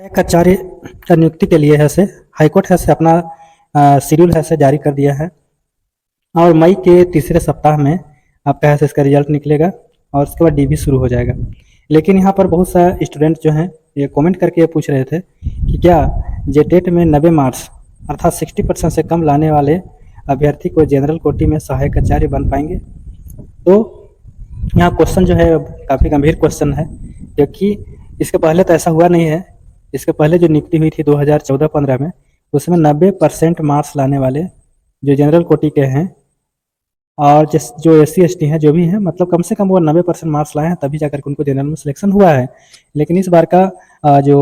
एक आचार्य का नियुक्ति के लिए है से हाईकोर्ट है से अपना शेड्यूल है से जारी कर दिया है और मई के तीसरे सप्ताह में आपका है से इसका रिजल्ट निकलेगा और उसके बाद डीबी शुरू हो जाएगा। लेकिन यहाँ पर बहुत सा स्टूडेंट जो हैं ये कमेंट करके ये पूछ रहे थे कि क्या जेटेट में 90 मार्क्स अर्थात 60% से कम लाने वाले अभ्यर्थी को जनरल कोटी में सहायक आचार्य बन पाएंगे। तो यहाँ क्वेश्चन जो है काफ़ी गंभीर क्वेश्चन है, क्योंकि इसके पहले तो ऐसा हुआ नहीं है। इसके पहले जो नियुक्ति हुई थी 2014-15 में, उसमें 90% मार्क्स लाने वाले जो जनरल कोटि के हैं और जो SC ST हैं जो भी हैं, मतलब कम से कम वो 90% मार्क्स लाए हैं तभी जाकर के उनको जनरल में सिलेक्शन हुआ है। लेकिन इस बार का जो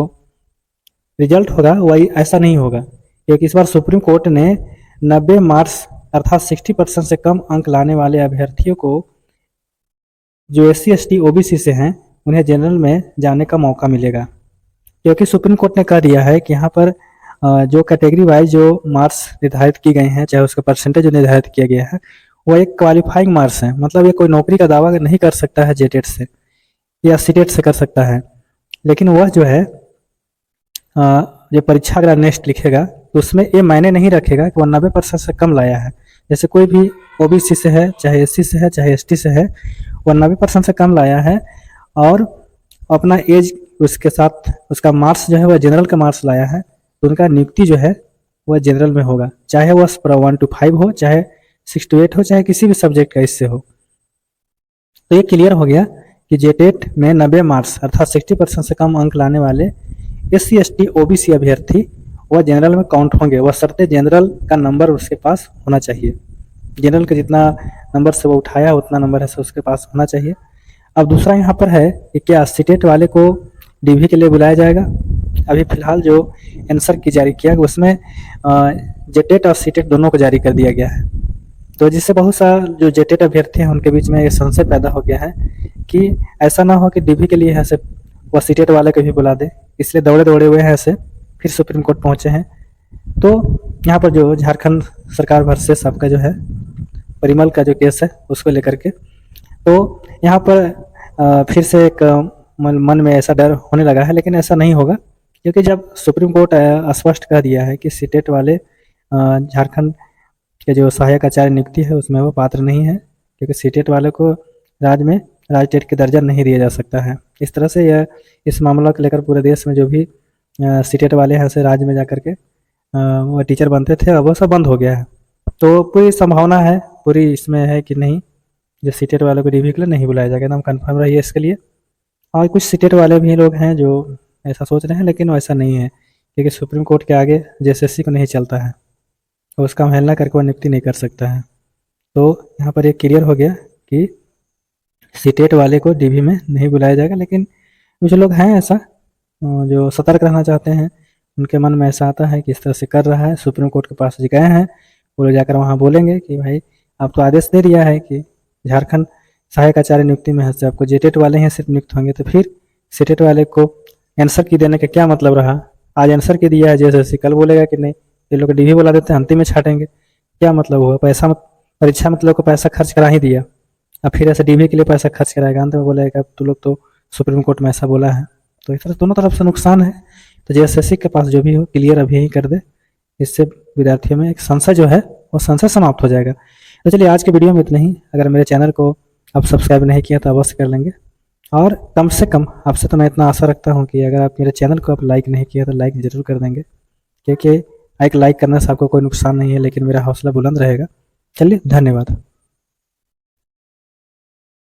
रिजल्ट होगा वही ऐसा नहीं होगा, क्योंकि इस बार सुप्रीम कोर्ट ने 90 मार्क्स अर्थात 60% से कम अंक लाने वाले अभ्यर्थियों को जो SC ST OBC से हैं उन्हें जनरल में जाने का मौका मिलेगा। क्योंकि सुप्रीम कोर्ट ने कह दिया है कि यहाँ पर जो कैटेगरी वाइज जो मार्क्स निर्धारित की गए हैं, चाहे उसका परसेंटेज जो निर्धारित किया गया है वो एक क्वालिफाइंग मार्क्स है, मतलब ये कोई नौकरी का दावा नहीं कर सकता है जेटेट से या सीटेट से कर सकता है। लेकिन वह जो है जो परीक्षा अगर नेक्स्ट लिखेगा तो उसमें ये मायने नहीं रखेगा कि वह 90% से कम लाया है। जैसे कोई भी OBC से है, चाहे SC से है, चाहे ST से है, वह 90% से कम लाया है और अपना एज उसके साथ उसका मार्क्स जो है वह जनरल का मार्क्स लाया है, तो उनका नियुक्ति जो है वह जनरल में होगा, चाहे वह 1 to 5 हो, चाहे 6 to 8 हो, चाहे किसी भी सब्जेक्ट का इससे हो। तो ये क्लियर हो गया कि जेटेट में 90 मार्क्स अर्थात 60% से कम अंक लाने वाले SC ST OBC अभ्यर्थी वह जनरल में काउंट होंगे, वह शर्ते जनरल का नंबर उसके पास होना चाहिए। जनरल का जितना नंबर से वो उठाया उतना नंबर है से उसके पास होना चाहिए। अब दूसरा यहाँ पर है कि क्या सीटेट वाले को DV के लिए बुलाया जाएगा। अभी फिलहाल जो आंसर की जारी किया उसमें जेटेट और सीटेट दोनों को जारी कर दिया गया है, तो जिससे बहुत सा जो जेटेट अभ्यर्थी हैं उनके बीच में ये संशय पैदा हो गया है कि ऐसा ना हो कि DV के लिए है से वह सीटेट वाले को भी बुला दे, इसलिए दौड़े दौड़े हुए हैं ऐसे फिर सुप्रीम कोर्ट पहुंचे हैं। तो यहाँ पर जो झारखंड सरकार वर्सेस आपका जो है परिमल का जो केस है उसको लेकर के, तो यहाँ पर फिर से एक मन में ऐसा डर होने लगा है, लेकिन ऐसा नहीं होगा, क्योंकि जब सुप्रीम कोर्ट स्पष्ट कह दिया है कि सीटेट वाले झारखंड के जो सहायक आचार्य नियुक्ति है उसमें वो पात्र नहीं है, क्योंकि सीटेट वाले को राजटेट के दर्जा नहीं दिया जा सकता है। इस तरह से यह इस मामला को लेकर पूरे देश में जो भी सीटेट वाले हैं से राज्य में जाकर के वो टीचर बनते थे, अब वो सब बंद हो गया है। तो पूरी संभावना है, पूरी इसमें है कि नहीं जो सीटेट वालों को DV के लिए नहीं बुलाया जाएगा, एकदम कन्फर्म रही है इसके लिए। और कुछ सीटेट वाले भी लोग हैं जो ऐसा सोच रहे हैं, लेकिन वैसा नहीं है, क्योंकि सुप्रीम कोर्ट के आगे JSSC को नहीं चलता है, तो उसका अवहेलना करके वो नियुक्ति नहीं कर सकता है। तो यहाँ पर एक क्लियर हो गया कि सीटेट वाले को DV में नहीं बुलाया जाएगा। लेकिन कुछ लोग हैं ऐसा जो सतर्क रहना चाहते हैं, उनके मन में ऐसा आता है कि इस तरह से कर रहा है, सुप्रीम कोर्ट के पास गए हैं, वो लोग जाकर वहाँ बोलेंगे कि भाई आप तो आदेश दे दिया है कि झारखंड सहायक आचार्य नियुक्ति में है से आपको जेटेट वाले हैं सिर्फ नियुक्त होंगे, तो फिर सीटेट वाले को आंसर की देने का क्या मतलब रहा। आज आंसर की दिया है JSSC, कल बोलेगा कि नहीं ये लोग DV बुला देते हैं, अंतिम में छाटेंगे, क्या मतलब हुआ। पैसा परीक्षा मतलब को पैसा खर्च करा ही दिया, अब फिर ऐसे DV के लिए पैसा खर्च कराएगा, अंत में बोलेगा तू लोग तो सुप्रीम कोर्ट में ऐसा बोला है। तो इस तरह दोनों तरफ से नुकसान है। तो JSSC के पास जो भी हो क्लियर अभी यही कर दे, इससे विद्यार्थियों में एक संशय जो है वो संशय समाप्त हो जाएगा। तो चलिए आज के वीडियो में इतना ही। अगर मेरे चैनल को आप सब्सक्राइब नहीं किया तो अवश्य कर लेंगे, और कम से कम आपसे तो मैं इतना आशा रखता हूँ कि अगर आप मेरे चैनल को आप लाइक नहीं किया तो लाइक ज़रूर कर देंगे, क्योंकि एक लाइक करने से आपको कोई नुकसान नहीं है, लेकिन मेरा हौसला बुलंद रहेगा। चलिए धन्यवाद।